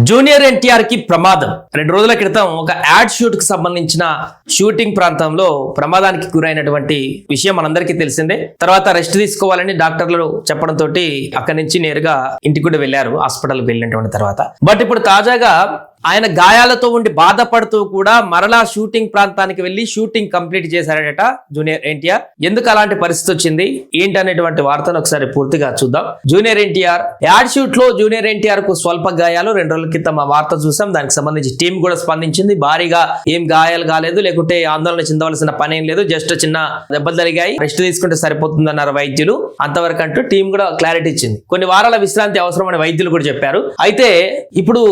Junior NTR కి ప్రమాదం. 2 రోజుల క్రితం ఒక యాడ్ షూట్ కి సంబంధించిన షూటింగ్ ప్రాంతంలో ప్రమాదానికి గురైనటువంటి విషయం మనందరికీ తెలిసిందే. తర్వాత రెస్ట్ తీసుకోవాలని డాక్టర్లు చెప్పడంతో అక్కడి నుంచి నేరుగా ఇంటికి కూడా వెళ్లారు, హాస్పిటల్కి వెళ్ళినటువంటి తర్వాత. బట్ ఇప్పుడు తాజాగా ఆయన గాయాలతో ఉండి బాధపడుతూ కూడా మరలా షూటింగ్ ప్రాంతానికి వెళ్లి షూటింగ్ కంప్లీట్ చేశారట జూనియర్ ఎన్టీఆర్. ఎందుకు అలాంటి పరిస్థితి వచ్చింది ఏంటనేటువంటి వార్తను ఒకసారి పూర్తిగా చూద్దాం. జూనియర్ ఎన్టీఆర్ యాడ్ షూట్ లో జూనియర్ ఎన్టీఆర్ కు స్వల్ప గాయాలు. 2 రోజుల క్రితం ఆ వార్త చూసాం. దానికి సంబంధించి టీం కూడా స్పందించింది. భారీగా ఏం గాయాలు కాలేదు, లేకుంటే ఆందోళన చెందవలసిన పని ఏం లేదు, జస్ట్ చిన్న దెబ్బలు జరిగాయి, రెస్ట్ తీసుకుంటే సరిపోతుందన్నారు వైద్యులు. అంతవరకు అంటూ టీం కూడా క్లారిటీ ఇచ్చింది. కొన్ని వారాల విశ్రాంతి అవసరమని వైద్యులు కూడా చెప్పారు. అయితే ఇప్పుడు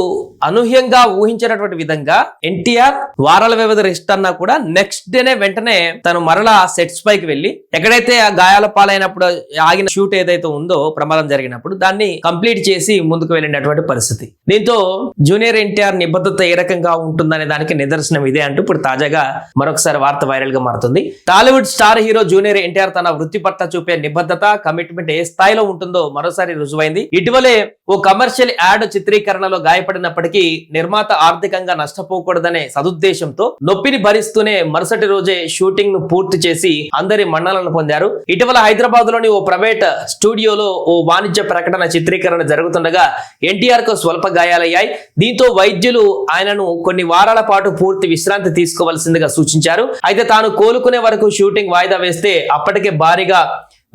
అనూహ్యంగా ఊహించినటువంటి విధంగా ఎన్టీఆర్ వారాల వ్యవధి రెస్ట్ అన్నా కూడా నెక్స్ట్ డేనే వెంటనే తను మరలా సెట్స్ పైకి వెళ్లి ఎక్కడైతే ఆ గాయాల పాలైనప్పుడు ఆగిన షూట్ ఏదైతే ఉందో ప్రమాదం జరిగినప్పుడు దాన్ని కంప్లీట్ చేసి ముందుకు వెళ్ళినటువంటి పరిస్థితి. దీంతో జూనియర్ ఎన్టీఆర్ నిబద్ధత ఏ రకంగా ఉంటుందనే దానికి నిదర్శనం ఇదే అంటూ ఇప్పుడు తాజాగా మరొకసారి వార్త వైరల్ గా మారుతుంది. Tollywood star hero junior NTR తన వృత్తి పట్ల చూపే నిబద్ధత, కమిట్మెంట్ ఏ స్థాయిలో ఉంటుందో మరోసారి రుజువైంది. ఇటీవలే ఓ కమర్షియల్ యాడ్ చిత్రీకరణలో గాయపడినప్పటికీ నిర్మాత ఆర్థికంగా నష్టపోకూడదనే సదుద్దేశంతో నొప్పిని భరిస్తూనే మరుసటి రోజే షూటింగ్ ను పూర్తి చేసి అందరి మన్ననలను పొందారు. ఇటీవల హైదరాబాద్ లోని ఓ ప్రైవేట్ స్టూడియోలో ఓ వాణిజ్య ప్రకటన చిత్రీకరణ జరుగుతుండగా ఎన్టీఆర్ కు స్వల్ప గాయాలయ్యాయి. దీంతో వైద్యులు ఆయనను కొన్ని వారాల పాటు పూర్తి విశ్రాంతి తీసుకోవాల్సిందిగా సూచించారు. అయితే తాను కోలుకునే వరకు షూటింగ్ వాయిదా వేస్తే అప్పటికే భారీగా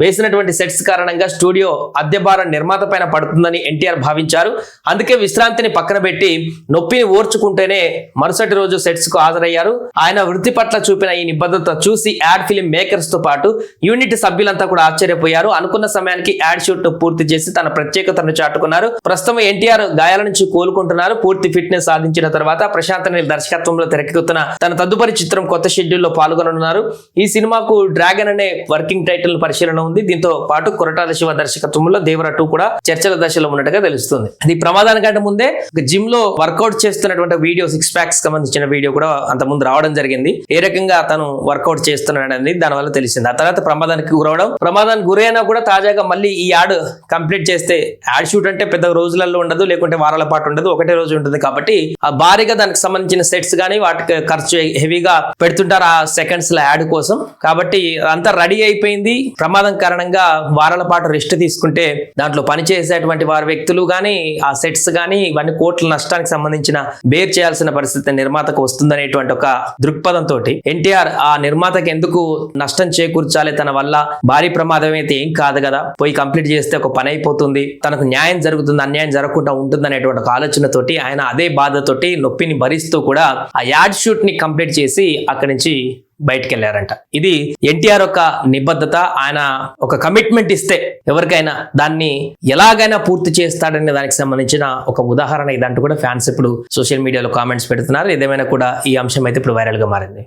వేసినటువంటి సెట్స్ కారణంగా స్టూడియో అద్దె భారం నిర్మాత పైన పడుతుందని ఎన్టీఆర్ భావించారు. అందుకే విశ్రాంతిని పక్కన పెట్టి నొప్పిని ఓర్చుకుంటేనే మరుసటి రోజు సెట్స్ కు హాజరయ్యారు. ఆయన వృత్తి పట్ల చూపిన ఈ నిబద్ధత చూసి యాడ్ ఫిలిం మేకర్స్ తో పాటు యూనిట్ సభ్యులంతా కూడా ఆశ్చర్యపోయారు. అనుకున్న సమయానికి యాడ్ షూట్ ను పూర్తి చేసి తన ప్రత్యేకతను చాటుకున్నారు. ప్రస్తుతం ఎన్టీఆర్ గాయాల నుంచి కోలుకుంటున్నారు. పూర్తి ఫిట్నెస్ సాధించిన తర్వాత ప్రశాంత్ నీల్ దర్శకత్వంలో తెరకెక్కుతున్న తన తదుపరి చిత్రం కొత్త షెడ్యూల్లో పాల్గొననున్నారు. ఈ సినిమాకు డ్రాగన్ అనే వర్కింగ్ టైటిల్ పరిశీలన ఉంది. దీంతో పాటు కొరటాల శివ దర్శకత్వంలో దేవర 2 కూడా చర్చల దశలో ఉన్నట్టుగా తెలుస్తుంది. అది ప్రమాదానికంటే ముందే జిమ్ లో వర్కౌట్ చేస్తున్నటువంటి వీడియో, 6 ప్యాక్స్ సంబంధించిన వీడియో కూడా అంత ముందు రావడం జరిగింది. ఏ రకంగా తను వర్కౌట్ చేస్తున్నాడని దాని వల్ల తెలిసింది. ఆ తర్వాత ప్రమాదానికి గురవడం, ప్రమాదానికి గురైనా కూడా తాజాగా మళ్ళీ ఈ యాడ్ కంప్లీట్ చేస్తే, యాడ్ షూట్ అంటే పెద్ద రోజులలో ఉండదు, లేకుంటే వారాల పాటు ఉండదు, ఒకటే రోజు ఉంటుంది కాబట్టి ఆ భారీగా దానికి సంబంధించిన సెట్స్ కానీ వాటికి ఖర్చు హెవీగా పెడుతుంటారు ఆ సెకండ్స్ లో యాడ్ కోసం. కాబట్టి అంతా రెడీ అయిపోయింది. ప్రమాదం కారణంగా వారాల పాటు రెస్ట్ తీసుకుంటే దాంట్లో పనిచేసేటువంటి వారి వ్యక్తులు గానీ, ఆ సెట్స్ గానీ ఇవన్నీ కోట్ల నష్టానికి సంబంధించిన బేర్ చేయాల్సిన పరిస్థితి నిర్మాతకు వస్తుందనేటువంటి ఒక దృక్పథంతో ఎన్టీఆర్ ఆ నిర్మాతకి ఎందుకు నష్టం చేకూర్చాలి, తన వల్ల భారీ ప్రమాదం అయితే ఏం కాదు కదా, పోయి కంప్లీట్ చేస్తే ఒక పని అయిపోతుంది, తనకు న్యాయం జరుగుతుంది, అన్యాయం జరగకుండా ఉంటుంది అనేటువంటి ఒక ఆలోచనతోటి ఆయన అదే బాధతోటి నొప్పిని భరిస్తూ కూడా ఆ యాడ్ షూట్ ని కంప్లీట్ చేసి అక్కడి నుంచి బయటికి వెళ్ళారంట. ఇది ఎన్టీఆర్ ఒక నిబద్ధత. ఆయన ఒక కమిట్మెంట్ ఇస్తే ఎవరికైనా దాన్ని ఎలాగైనా పూర్తి చేస్తాడనే దానికి సంబంధించిన ఒక ఉదాహరణ ఇదంటూ కూడా ఫ్యాన్స్ ఇప్పుడు సోషల్ మీడియాలో కామెంట్స్ పెడుతున్నారు. ఏదేమైనా కూడా ఈ అంశం అయితే ఇప్పుడు వైరల్ గా మారింది.